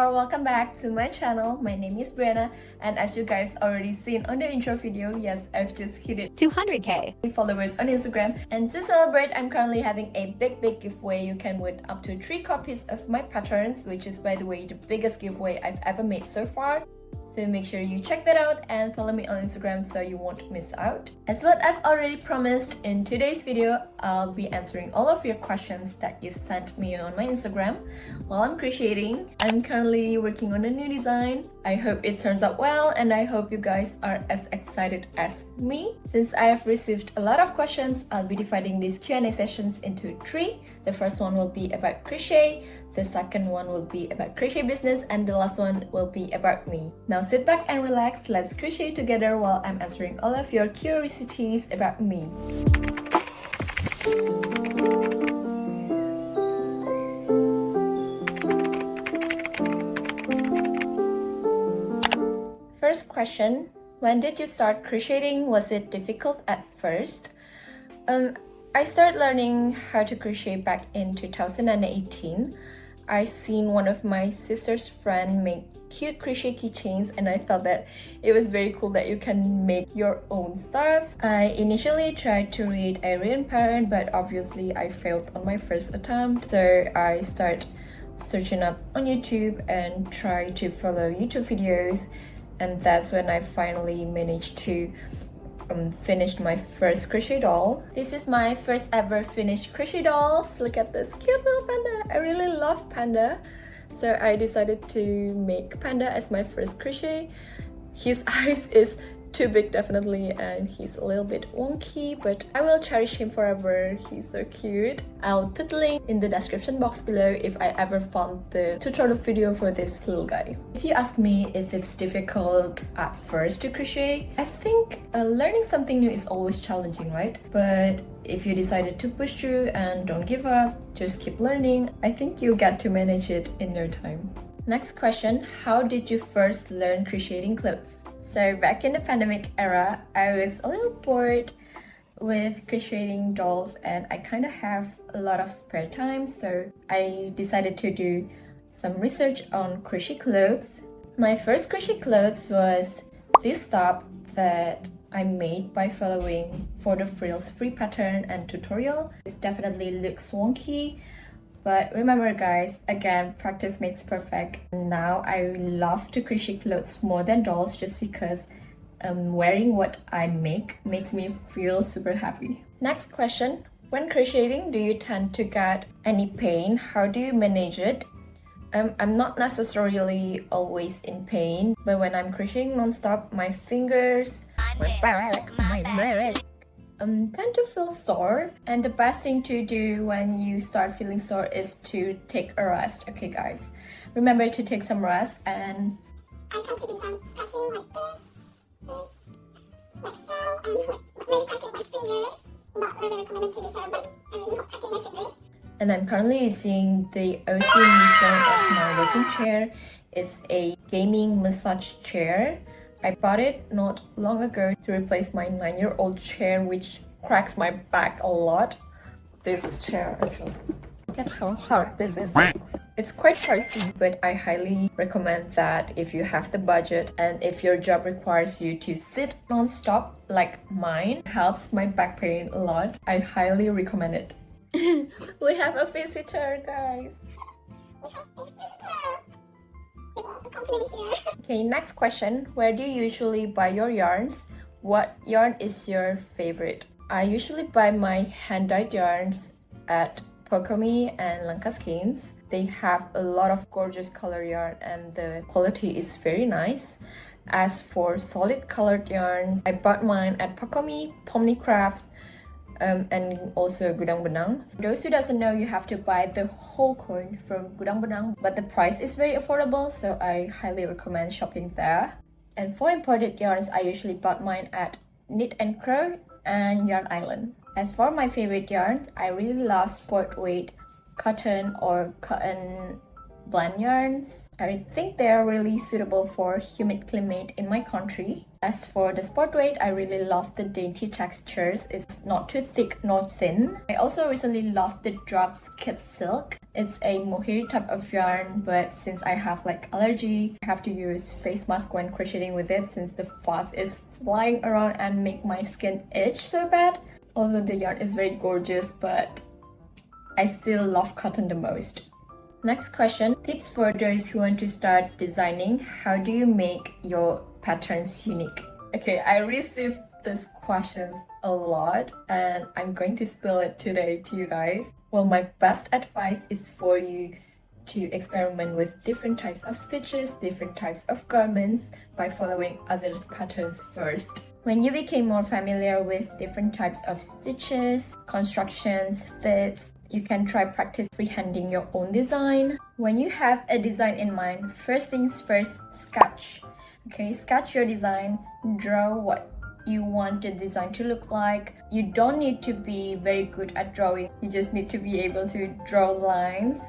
or welcome back to my channel. My name is Brianna, and as you guys already seen on the intro video, yes, I've just hit it 200k followers on Instagram. And to celebrate, I'm currently having a big giveaway. You can win up to 3 copies of my patterns, which is, by the way, the biggest giveaway I've ever made so far. So make sure you check that out and follow me on Instagram so you won't miss out. As what I've already promised, in today's video, I'll be answering all of your questions that you've sent me on my Instagram while I'm crocheting. I'm currently working on a new design. I hope it turns out well, and I hope you guys are as excited as me. Since I have received a lot of questions, I'll be dividing these Q&A sessions into 3. The first one will be about crochet, the second one will be about crochet business, and the last one will be about me. Now sit back and relax, let's crochet together while I'm answering all of your curiosities about me. First question, when did you start crocheting? Was it difficult at first? I started learning how to crochet back in 2018. I seen one of my sister's friend make cute crochet keychains, and I thought that it was very cool that you can make your own stuff. I initially tried to read a written pattern, but obviously I failed on my first attempt. So I started searching up on YouTube and try to follow YouTube videos, and that's when I finally managed to finish my first crochet doll. This is my first ever finished crochet dolls. Look at this cute little panda. I really love panda, so I decided to make panda as my first crochet. His eyes is too big definitely, and he's a little bit wonky, but I will cherish him forever. He's so cute. I'll put the link in the description box below if I ever found the tutorial video for this little guy. If you ask me if it's difficult at first to crochet, I think learning something new is always challenging, right? But if you decided to push through and don't give up, just keep learning, I think you'll get to manage it in no time. Next question, how did you first learn crocheting clothes? So back in the pandemic era, I was a little bored with crocheting dolls, and I kind of have a lot of spare time, so I decided to do some research on crochet clothes. My first crochet clothes was this top that I made by following For the Frills free pattern and tutorial. This definitely looks wonky, but remember guys, again, practice makes perfect. Now I love to crochet clothes more than dolls just because wearing what I make makes me feel super happy. Next question, when crocheting, do you tend to get any pain? How do you manage it? I'm not necessarily always in pain, but when I'm crocheting non-stop, my fingers, my back, my neck tend to feel sore, and the best thing to do when you start feeling sore is to take a rest. Okay guys, remember to take some rest. And I tend to do some stretching like this, like so, and like maybe cracking my fingers. Not really recommended to do so, but I really love cracking my fingers. And I'm currently using the OC Neutron as my working chair. It's a gaming massage chair. I bought it not long ago to replace my 9-year-old chair, which cracks my back a lot. This chair actually. Look at how hard this is. It's quite pricey, but I highly recommend that if you have the budget and if your job requires you to sit non-stop like mine. It helps my back pain a lot. I highly recommend it. We have a visitor, guys. We have a visitor. People accompany me here. Okay, next question. Where do you usually buy your yarns? What yarn is your favorite? I usually buy my hand-dyed yarns at Pocomi and Lanka Skeins. They have a lot of gorgeous color yarn and the quality is very nice. As for solid colored yarns, I bought mine at Pocomi, Pomni Crafts, and also Gudang Benang. For those who doesn't know, you have to buy the whole coin from Gudang Benang, but the price is very affordable, so I highly recommend shopping there. And for imported yarns, I usually bought mine at Knit and Crow and Yarn Island. As for my favorite yarns, I really love sport weight cotton or cotton blend yarns. I think they are really suitable for humid climate in my country. As for the sport weight, I really love the dainty textures. It's not too thick nor thin. I also recently love the drop skid silk. It's a mohair type of yarn, but since I have like allergy, I have to use face mask when crocheting with it since the fuzz is flying around and make my skin itch so bad. Although the yarn is very gorgeous, but I still love cotton the most. Next question, tips for those who want to start designing. How do you make your patterns unique? Okay, I received these questions a lot and I'm going to spill it today to you guys. Well, my best advice is for you to experiment with different types of stitches, different types of garments by following others' patterns first. When you became more familiar with different types of stitches, constructions, fits, you can try practice freehanding your own design. When you have a design in mind, first things first, sketch. Okay, sketch your design, draw what you want the design to look like. You don't need to be very good at drawing. You just need to be able to draw lines.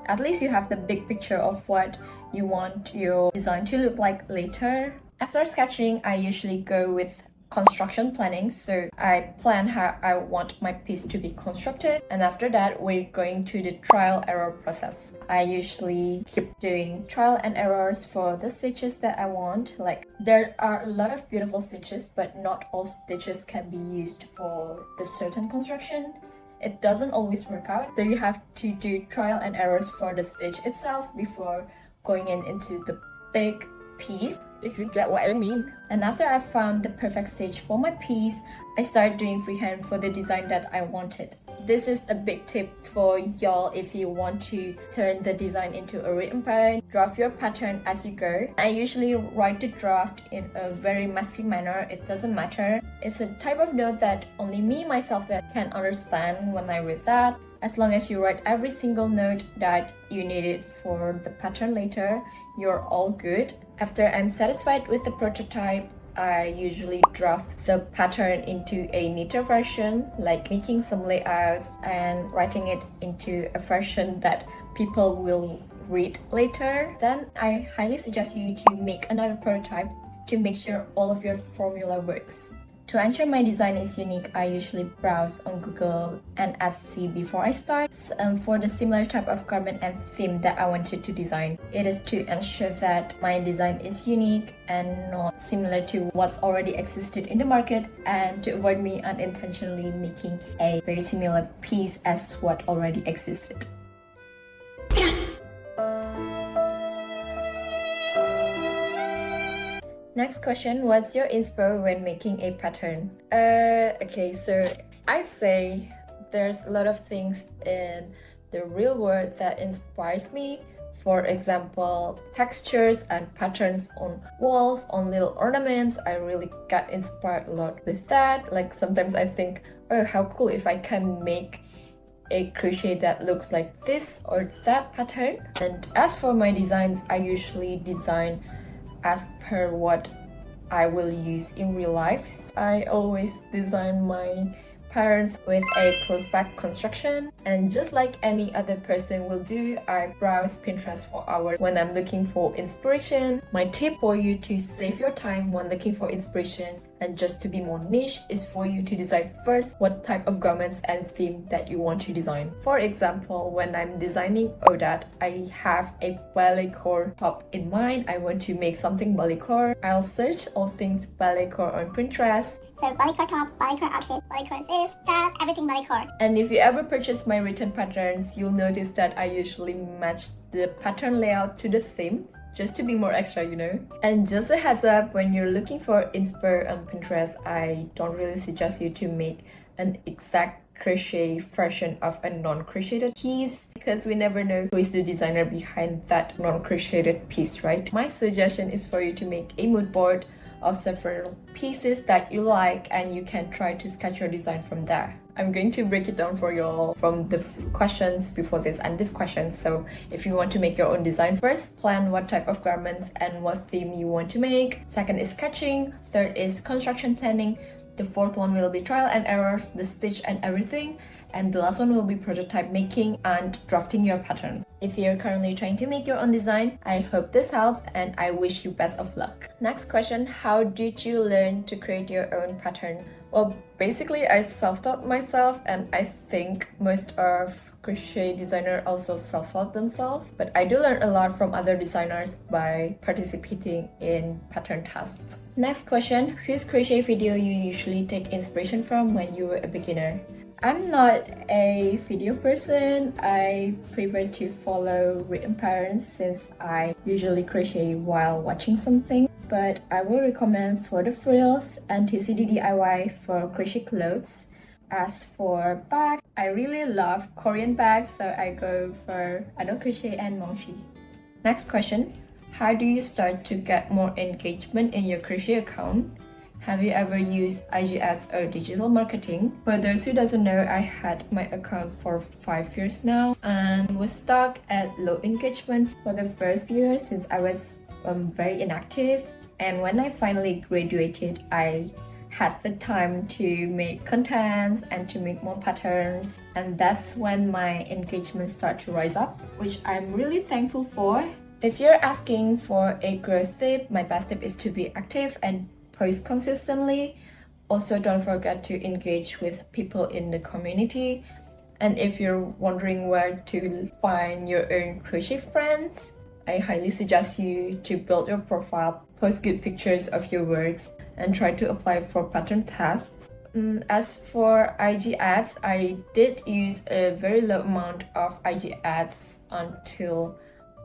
At least you have the big picture of what you want your design to look like later. After sketching, I usually go with construction planning. So I plan how I want my piece to be constructed, and after that we're going to the trial error process. I usually keep doing trial and errors for the stitches that I want. Like, there are a lot of beautiful stitches, but not all stitches can be used for the certain constructions. It doesn't always work out, so you have to do trial and errors for the stitch itself before going into the big piece, if you get what I mean. And after I found the perfect stitch for my piece, I started doing freehand for the design that I wanted. This is a big tip for y'all if you want to turn the design into a written pattern. Draft your pattern as you go. I usually write the draft in a very messy manner. It doesn't matter. It's a type of note that only me myself that can understand when I read that. As long as you write every single note that you needed for the pattern later, you're all good. After I'm satisfied with the prototype, I usually draft the pattern into a neater version, like making some layouts and writing it into a version that people will read later. Then I highly suggest you to make another prototype to make sure all of your formula works. To ensure my design is unique, I usually browse on Google and Etsy before I start for the similar type of garment and theme that I wanted to design. It is to ensure that my design is unique and not similar to what's already existed in the market, and to avoid me unintentionally making a very similar piece as what already existed. Next question, what's your inspo when making a pattern? Okay, so I'd say there's a lot of things in the real world that inspires me. For example, textures and patterns on walls, on little ornaments. I really got inspired a lot with that. Like, sometimes I think, oh, how cool if I can make a crochet that looks like this or that pattern. And as for my designs, I usually design as per what I will use in real life. So I always design my patterns with a close back construction, and just like any other person will do, I browse Pinterest for hours when I'm looking for inspiration. My tip for you to save your time when looking for inspiration and just to be more niche is for you to decide first what type of garments and theme that you want to design. For example, when I'm designing Odat, I have a ballet core top in mind. I want to make something ballet core. I'll search all things ballet core on Pinterest. So ballet core top, ballet core outfit, ballet core this, that, everything ballet core. And if you ever purchase my written patterns, you'll notice that I usually match the pattern layout to the theme, just to be more extra, you know. And just a heads up, when you're looking for inspo on Pinterest, I don't really suggest you to make an exact crochet version of a non-crocheted piece, because we never know who is the designer behind that non-crocheted piece, right? My suggestion is for you to make a mood board of several pieces that you like, and you can try to sketch your design from there. I'm going to break it down for you all from the questions before this and this question. So if you want to make your own design, first plan what type of garments and what theme you want to make. Second is sketching. Third is construction planning. The fourth one will be trial and errors, the stitch and everything. And the last one will be prototype making and drafting your patterns. If you're currently trying to make your own design, I hope this helps and I wish you best of luck. Next question, how did you learn to create your own pattern? Well, basically I self-taught myself, and I think most of crochet designers also self-taught themselves, but I do learn a lot from other designers by participating in pattern tests. Next question, whose crochet video you usually take inspiration from when you were a beginner? I'm not a video person. I prefer to follow written patterns since I usually crochet while watching something. But I will recommend Photo Frills and TCD DIY for crochet clothes. As for bag, I really love Korean bags, so I go for Adult Crochet and Mongchi. Next question, how do you start to get more engagement in your crochet account? Have you ever used IG ads or digital marketing? For those who doesn't know, I had my account for 5 years now and was stuck at low engagement for the first few years since I was very inactive. And when I finally graduated, I had the time to make contents and to make more patterns, and that's when my engagement started to rise up, which I'm really thankful for. If you're asking for a growth tip, my best tip is to be active and post consistently. Also, don't forget to engage with people in the community. And if you're wondering where to find your own crochet friends, I highly suggest you to build your profile, post good pictures of your works, and try to apply for pattern tests. As for IG ads, I did use a very low amount of IG ads until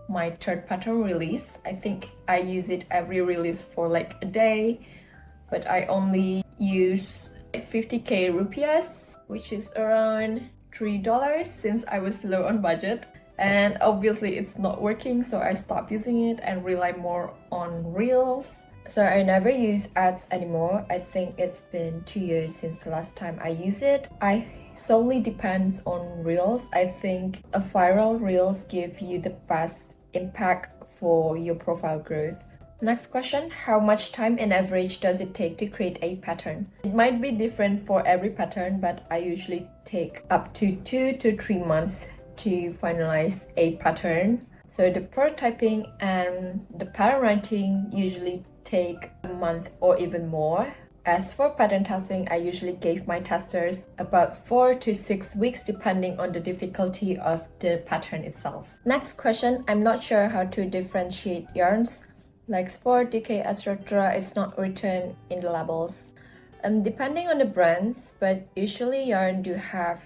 my third pattern release. I think I use it every release for like a day, but I only use 50k rupees, which is around $3 since I was low on budget. And obviously it's not working, so I stopped using it and rely more on Reels. So I never use ads anymore. I think it's been 2 years since the last time I used it. I solely depends on Reels. I think a viral Reels give you the best impact for your profile growth. Next question, how much time in average does it take to create a pattern? It might be different for every pattern, but I usually take up to 2 to 3 months to finalize a pattern. So the prototyping and the pattern writing usually take a month or even more. As for pattern testing, I usually gave my testers about 4 to 6 weeks depending on the difficulty of the pattern itself. Next question, I'm not sure how to differentiate yarns like sport, DK, etc. It's not written in the labels. Depending on the brands, but usually yarn do have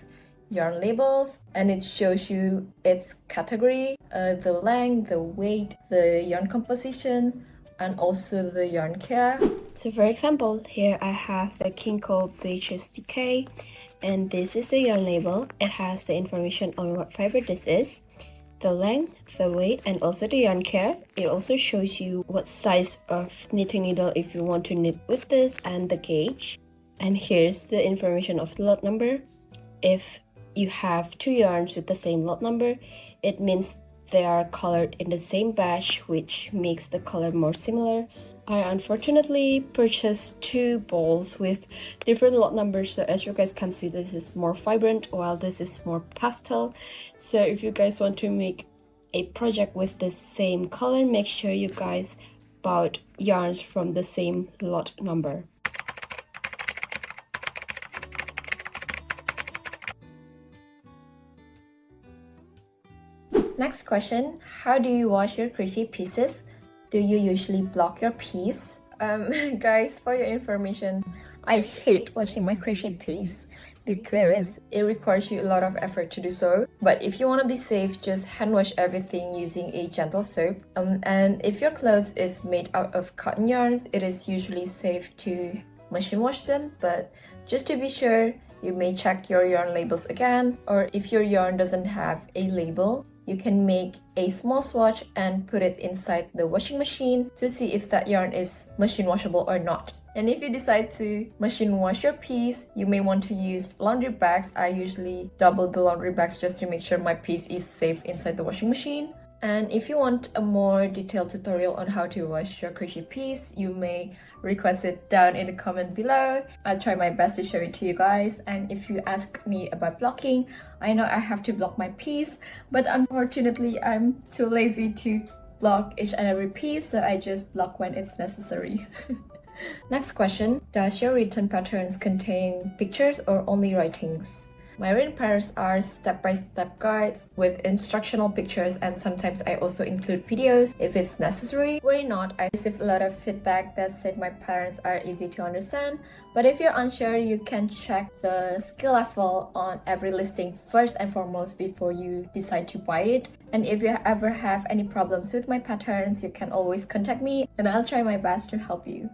yarn labels and it shows you its category, the length, the weight, the yarn composition, and also the yarn care. So for example, here I have the Kinko Beaches DK, and this is the yarn label. It has the information on what fiber this is, the length, the weight, and also the yarn care. It also shows you what size of knitting needle if you want to knit with this, and the gauge. And here's the information of the lot number. If you have 2 yarns with the same lot number, it means they are colored in the same batch, which makes the color more similar. I unfortunately purchased 2 balls with different lot numbers, so as you guys can see, this is more vibrant while this is more pastel. So if you guys want to make a project with the same color, make sure you guys bought yarns from the same lot number. Next question, how do you wash your crochet pieces? Do you usually block your piece? Guys, for your information, I hate washing my crochet piece because it requires you a lot of effort to do so. But if you want to be safe, just hand wash everything using a gentle soap. And if your clothes is made out of cotton yarns, it is usually safe to machine wash them. But just to be sure, you may check your yarn labels again, or if your yarn doesn't have a label, you can make a small swatch and put it inside the washing machine to see if that yarn is machine washable or not. And if you decide to machine wash your piece, you may want to use laundry bags. I usually double the laundry bags just to make sure my piece is safe inside the washing machine. And if you want a more detailed tutorial on how to wash your crochet piece, you may request it down in the comment below. I'll try my best to show it to you guys. And if you ask me about blocking, I know I have to block my piece, but unfortunately I'm too lazy to block each and every piece, so I just block when it's necessary. Next question, does your written patterns contain pictures or only writings? My written patterns are step-by-step guides with instructional pictures, and sometimes I also include videos if it's necessary. Worry not, I received a lot of feedback that said my patterns are easy to understand, but if you're unsure, you can check the skill level on every listing first and foremost before you decide to buy it. And if you ever have any problems with my patterns, you can always contact me and I'll try my best to help you.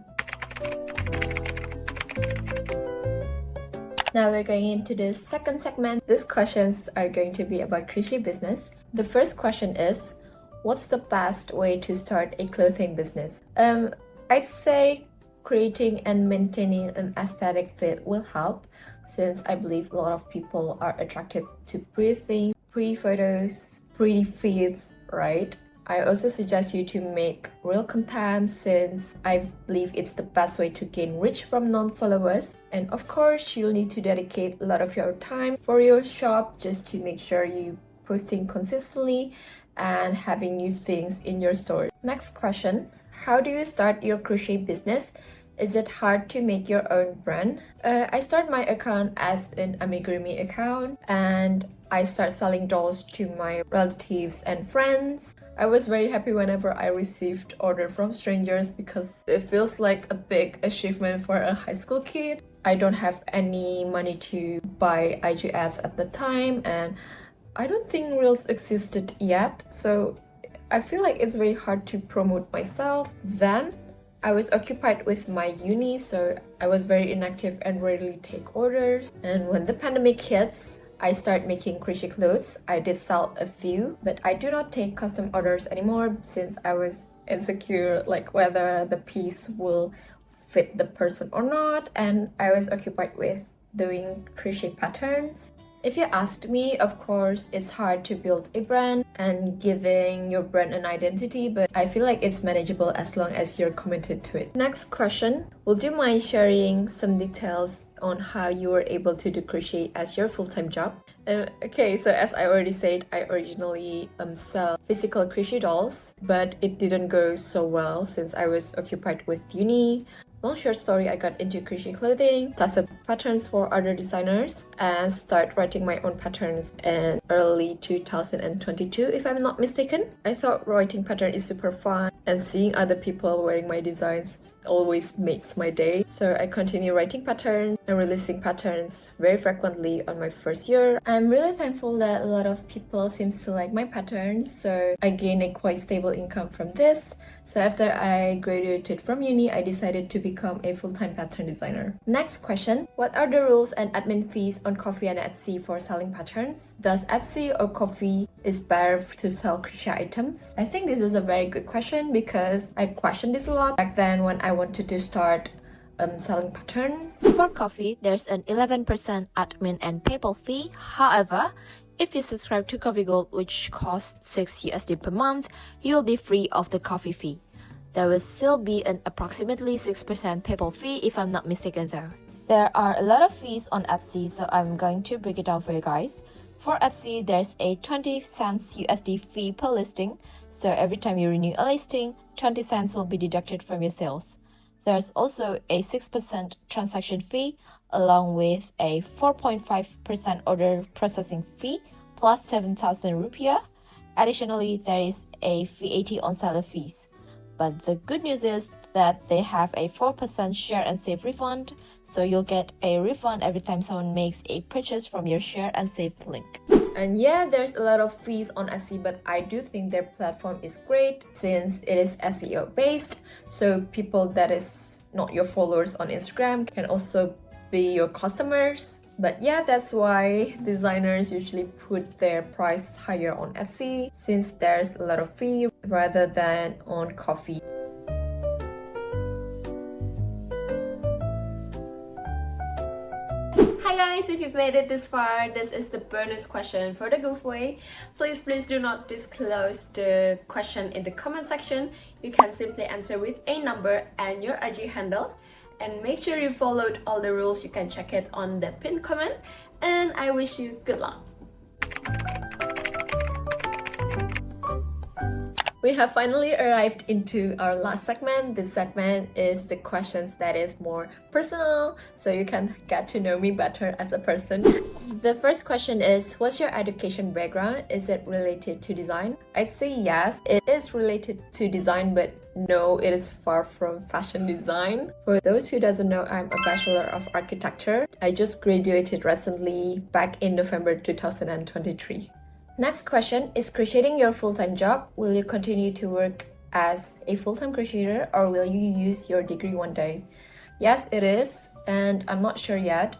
Now we're going into the second segment. These questions are going to be about crochet business. The first question is, what's the best way to start a clothing business? I'd say creating and maintaining an aesthetic fit will help, since I believe a lot of people are attracted to pretty things, pretty photos, pretty feeds, right? I also suggest you to make real content, since I believe it's the best way to gain reach from non-followers. And of course, you'll need to dedicate a lot of your time for your shop just to make sure you posting consistently and having new things in your store. Next question, how do you start your crochet business? Is it hard to make your own brand? I start my account as an amigurumi account, and I start selling dolls to my relatives and friends. I was very happy whenever I received order from strangers because it feels like a big achievement for a high school kid. I don't have any money to buy IG ads at the time, and I don't think Reels existed yet, so I feel like it's very hard to promote myself. Then I was occupied with my uni, so I was very inactive and rarely take orders. And when the pandemic hits, I started making crochet clothes. I did sell a few, but I do not take custom orders anymore since I was insecure like whether the piece will fit the person or not, and I was occupied with doing crochet patterns. If you asked me, of course, it's hard to build a brand and giving your brand an identity, but I feel like it's manageable as long as you're committed to it. Next question, would you mind sharing some details on how you were able to do crochet as your full-time job? Okay, so as I already said, I originally sell physical crochet dolls, but it didn't go so well since I was occupied with uni. Long short story, I got into crochet clothing, tested patterns for other designers, and start writing my own patterns in early 2022 if I'm not mistaken. I thought writing pattern is super fun, and seeing other people wearing my designs always makes my day. So I continue writing patterns and releasing patterns very frequently on my first year. I'm really thankful that a lot of people seems to like my patterns, so I gained a quite stable income from this. So after I graduated from uni, I decided to become a full-time pattern designer. Next question, what are the rules and admin fees on Ko-fi and Etsy for selling patterns? Does Etsy or Ko-fi is better to sell crochet items? I think this is a very good question because I questioned this a lot back then when I wanted to start selling patterns. For Ko-fi, there's an 11% admin and PayPal fee. However, if you subscribe to Ko-fi Gold, which costs $6 per month, you'll be free of the Ko-fi fee. There will still be an approximately 6% PayPal fee if I'm not mistaken though. There are a lot of fees on Etsy, so I'm going to break it down for you guys. For Etsy, there's a 20 cents USD fee per listing, so every time you renew a listing, 20 cents will be deducted from your sales. There's also a 6% transaction fee, along with a 4.5% order processing fee, plus 7,000 rupiah. Additionally, there is a VAT on seller fees. But the good news is that they have a 4% share and save refund, so you'll get a refund every time someone makes a purchase from your share and save link. And yeah, there's a lot of fees on Etsy, but I do think their platform is great since it is SEO based, so people that is not your followers on Instagram can also be your customers. But yeah, that's why designers usually put their price higher on Etsy since there's a lot of fee rather than on Ko-fi. Hi Hi guys, if you've made it this far, this is the bonus question for the giveaway. Please do not disclose the question in the comment section. You can simply answer with a number and your IG handle. And make sure you followed all the rules. You can check it on the pinned comment. And I wish you good luck. We have finally arrived into our last segment. This segment is the questions that is more personal, so you can get to know me better as a person. The first question is, what's your education background? Is it related to design? I'd say yes, it is related to design, but no, it is far from fashion design. For those who doesn't know, I'm a Bachelor of Architecture. I just graduated recently back in November 2023. Next question, is crocheting your full-time job? Will you continue to work as a full-time crocheter or will you use your degree one day? Yes, it is, and I'm not sure yet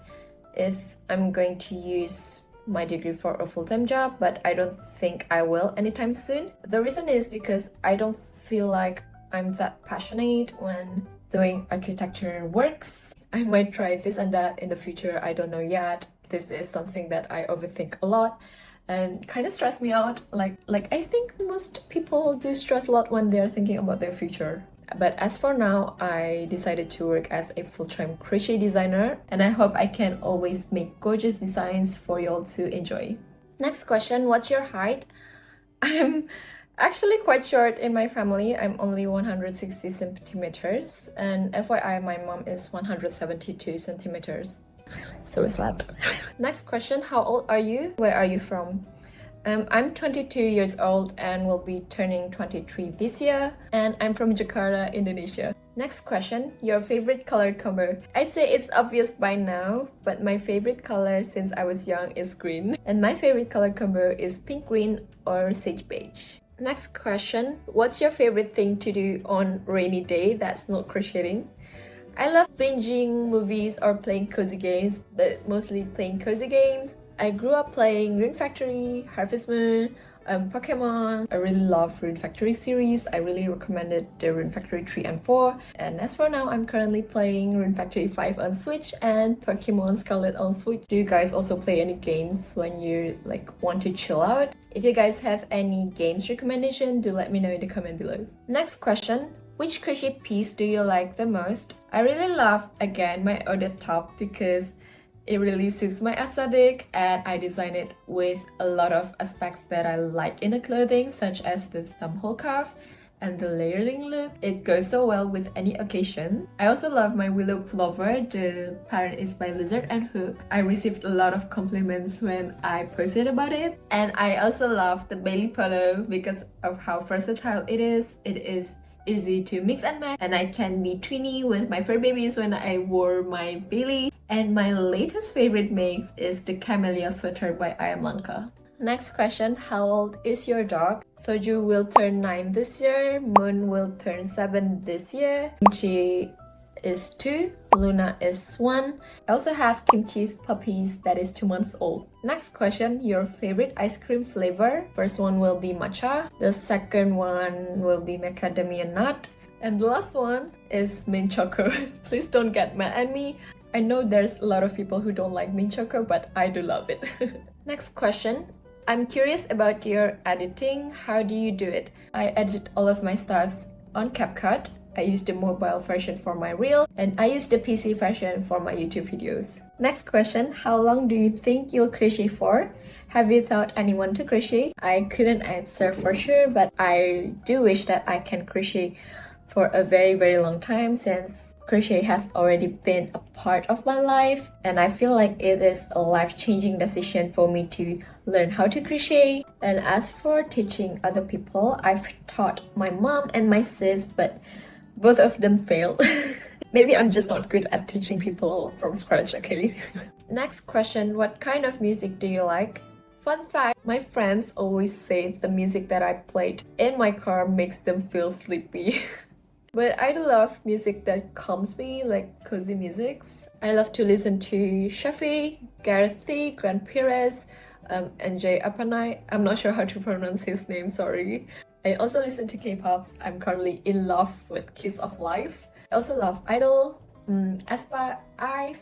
if I'm going to use my degree for a full-time job, but I don't think I will anytime soon. The reason is because I don't feel like I'm that passionate when doing architecture works. I might try this and that in the future, I don't know yet. This is something that I overthink a lot and kind of stress me out. Like I think most people do stress a lot when they're thinking about their future. But as for now, I decided to work as a full-time crochet designer, and I hope I can always make gorgeous designs for y'all to enjoy. Next question, what's your height? I'm actually quite short in my family. I'm only 160 centimeters, and FYI, my mom is 172 centimeters. So slapped. Next question, how old are you? Where are you from? I'm 22 years old and will be turning 23 this year, and I'm from Jakarta, Indonesia. Next question, your favorite color combo? I'd say it's obvious by now, but my favorite color since I was young is green, and my favorite color combo is pink green or sage beige. Next question, what's your favorite thing to do on rainy day that's not crocheting? I love binging movies or playing cozy games, but mostly playing cozy games. I grew up playing Rune Factory, Harvest Moon, Pokemon. I really love Rune Factory series. I really recommended the Rune Factory 3 and 4. And as for now, I'm currently playing Rune Factory 5 on Switch and Pokemon Scarlet on Switch. Do you guys also play any games when you want to chill out? If you guys have any games recommendation, do let me know in the comment below. Next question. Which crochet piece do you like the most? I really love, again, my Odette top because it really suits my aesthetic and I design it with a lot of aspects that I like in the clothing, such as the thumb hole cuff and the layering look. It goes so well with any occasion. I also love my willow pullover. The pattern is by Lizard and Hook. I received a lot of compliments when I posted about it. And I also love the Bailey polo because of how versatile it is. It is easy to mix and match, and I can be tweeny with my fur babies when I wore my Bailey. And my latest favorite mix is the Camellia sweater by Ayamlanka. Next question, how old is your dog? Soju will turn 9 this year, Moon will turn 7 this year, Kimchi is 2, Luna is 1. I also have Kimchi's puppies that is 2 months old. Next question, your favorite ice cream flavor? First one will be matcha, the second one will be macadamia nut, and the last one is mint choco. Please don't get mad at me. I know there's a lot of people who don't like mint choco, but I do love it. Next question, I'm curious about your editing. How do you do it? I edit all of my stuffs on CapCut. I use the mobile version for my reel, and I use the PC version for my YouTube videos. Next question, how long do you think you'll crochet for? Have you taught anyone to crochet? I couldn't answer for sure, but I do wish that I can crochet for a very long time, since crochet has already been a part of my life, and I feel like it is a life-changing decision for me to learn how to crochet. And as for teaching other people, I've taught my mom and my sis, but both of them failed. Maybe I'm just not good at teaching people from scratch, okay? Next question, what kind of music do you like? Fun fact, my friends always say the music that I played in my car makes them feel sleepy. But I do love music that calms me, like cozy musics. I love to listen to Shafi, Gareth T, Grant Perez, and Jay Apanai. I'm not sure how to pronounce his name, sorry. I also listen to K-pops. I'm currently in love with Kiss of Life. I also love Idol, aespa, IVE,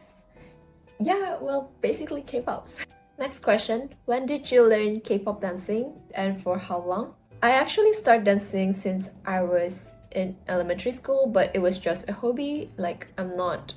Yeah, well, basically K-pops. Next question, when did you learn K-pop dancing and for how long? I actually started dancing since I was in elementary school, but it was just a hobby, like I'm not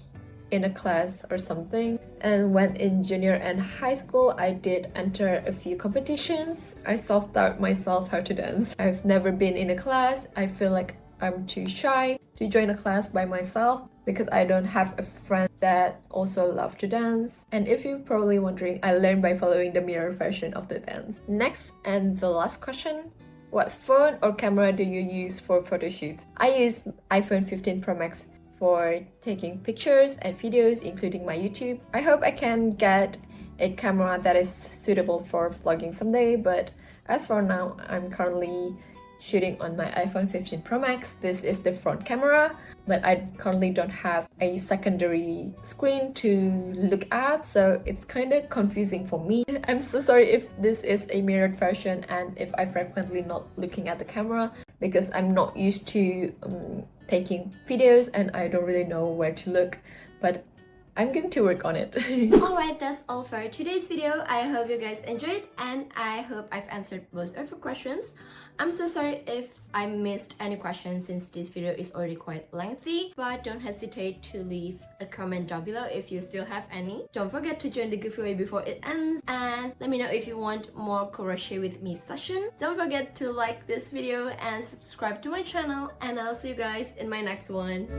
in a class or something. And when in junior and high school, I did enter a few competitions. I self-taught myself how to dance. I've never been in a class. I feel like I'm too shy to join a class by myself because I don't have a friend that also love to dance. And if you're probably wondering, I learned by following the mirror version of the dance. Next and the last question, what phone or camera do you use for photo shoots? I use iPhone 15 Pro Max for taking pictures and videos, including my YouTube. I hope I can get a camera that is suitable for vlogging someday, but as for now, I'm currently shooting on my iPhone 15 Pro Max. This is the front camera, but I currently don't have a secondary screen to look at, so it's kind of confusing for me. I'm so sorry if this is a mirrored version and if I frequently not looking at the camera because I'm not used to taking videos and I don't really know where to look, but I'm going to work on it. Alright, that's all for today's video. I hope you guys enjoyed and I hope I've answered most of your questions. I'm so sorry if I missed any questions since this video is already quite lengthy, but don't hesitate to leave a comment down below if you still have any. Don't forget to join the giveaway before it ends and let me know if you want more crochet with me session. Don't forget to like this video and subscribe to my channel and I'll see you guys in my next one.